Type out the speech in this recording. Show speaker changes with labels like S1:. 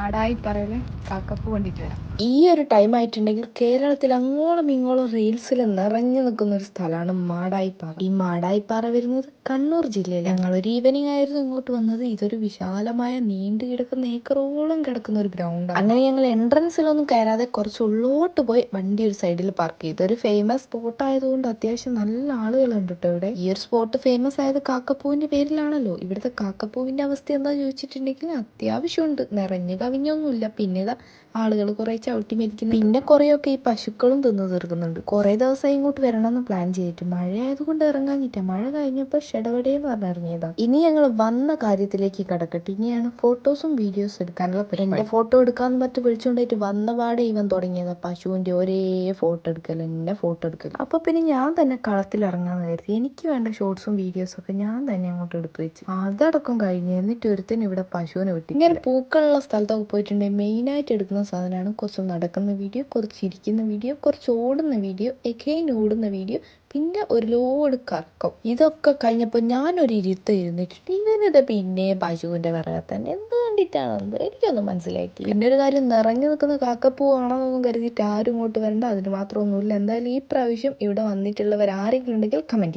S1: മാടായിപ്പാറയിലെ കാക്കപ്പൂ കണ്ടിട്ട് വരാം.
S2: ഈ ഒരു ടൈം ആയിട്ടുണ്ടെങ്കിൽ കേരളത്തിൽ അങ്ങോളം ഇങ്ങോളം റീൽസിൽ നിറഞ്ഞു നിൽക്കുന്ന ഒരു സ്ഥലമാണ് മാടായിപ്പാറ. ഈ മാടായിപ്പാറ വരുന്നത് കണ്ണൂർ ജില്ലയിൽ. ഞങ്ങളൊരു ഈവനിങ് ആയിരുന്നു ഇങ്ങോട്ട് വന്നത്. ഇതൊരു വിശാലമായ നീണ്ടു കിടക്കുന്ന ഏക്കറോളം കിടക്കുന്ന ഒരു ഗ്രൗണ്ടാണ്. അങ്ങനെ ഞങ്ങൾ എൻട്രൻസിലൊന്നും കയറാതെ കുറച്ച് ഉള്ളോട്ട് പോയി വണ്ടി ഒരു സൈഡിൽ പാർക്ക് ചെയ്തു. ഇതൊരു ഫേമസ് സ്പോട്ട് ആയതുകൊണ്ട് അത്യാവശ്യം നല്ല ആളുകളുണ്ട് കേട്ടോ ഇവിടെ. ഈ ഒരു സ്പോട്ട് ഫേമസ് ആയത് കാക്കപ്പൂവിന്റെ പേരിലാണല്ലോ. ഇവിടുത്തെ കാക്കപ്പൂവിന്റെ അവസ്ഥ എന്താ ചോദിച്ചിട്ടുണ്ടെങ്കിൽ അത്യാവശ്യമുണ്ട്, നിറഞ്ഞു കവിഞ്ഞൊന്നുമില്ല. പിന്നെ ആളുകൾ കുറെ ചവിട്ടി മരിക്കുന്നു. പിന്നെ കുറെയൊക്കെ ഈ പശുക്കളും തിന്നു തീർക്കുന്നുണ്ട്. കുറെ ദിവസം ഇങ്ങോട്ട് വരണമെന്ന് പ്ലാൻ ചെയ്തിട്ട് മഴ ആയതുകൊണ്ട് ഇറങ്ങാഞ്ഞിട്ടാ. മഴ കഴിഞ്ഞപ്പോൾ ഷെടവടേന്ന് പറഞ്ഞിറങ്ങിയതാ. ഇനി ഞങ്ങൾ വന്ന കാര്യത്തിലേക്ക് കടക്കട്ടെ. ഇനിയാണ് ഫോട്ടോസും വീഡിയോസും എടുക്കാനുള്ള പരിപാടി. എന്റെ ഫോട്ടോ എടുക്കാന്ന് പറ്റി വിളിച്ചുകൊണ്ടായിട്ട് വന്ന പാടെ ഇവൻ തുടങ്ങിയതാ പശുവിന്റെ ഒരേ ഫോട്ടോ എടുക്കൽ, എന്നെ ഫോട്ടോ എടുക്കൽ. അപ്പൊ പിന്നെ ഞാൻ തന്നെ കളത്തിൽ ഇറങ്ങാന്ന് കരുതി. എനിക്ക് വേണ്ട ഷോർട്സും വീഡിയോസും ഒക്കെ ഞാൻ തന്നെ അങ്ങോട്ട് എടുത്തു വെച്ച് അതടക്കം കഴിഞ്ഞ് എന്നിട്ട് ഒരുത്തിന് ഇവിടെ പശുവിനെ വിട്ടു. ഇങ്ങനെ പൂക്കളുള്ള സ്ഥലത്തൊക്കെ പോയിട്ടുണ്ടെങ്കിൽ മെയിനായിട്ട് എടുക്കുന്ന സാധനമാണ് കുറച്ച് നടക്കുന്ന വീഡിയോ, കുറച്ച് ഇരിക്കുന്ന വീഡിയോ, കുറച്ച് ഓടുന്ന വീഡിയോ, എഗെയിൻ ഓടുന്ന വീഡിയോ, പിന്നെ ഒരു ലോഡ് കറക്കം. ഇതൊക്കെ കഴിഞ്ഞപ്പോൾ ഞാനൊരു ഇരുന്നിട്ട് ഇവനിത് പിന്നെ പശുവിൻ്റെ പിറകെ തന്നെ എന്ത് കണ്ടിട്ടാണെന്ന് എനിക്കൊന്നും മനസ്സിലാക്കി. പിന്നെ ഒരു കാര്യം, നിറഞ്ഞു നിൽക്കുന്ന കാക്കപ്പൂവാണെന്നൊന്നും കരുതിയിട്ട് ആരും ഇങ്ങോട്ട് വരണ്ട, അതിന് മാത്രമൊന്നുമില്ല. എന്തായാലും ഈ പ്രാവശ്യം ഇവിടെ വന്നിട്ടുള്ളവർ ആരെങ്കിലും ഉണ്ടെങ്കിൽ കമൻറ്റ്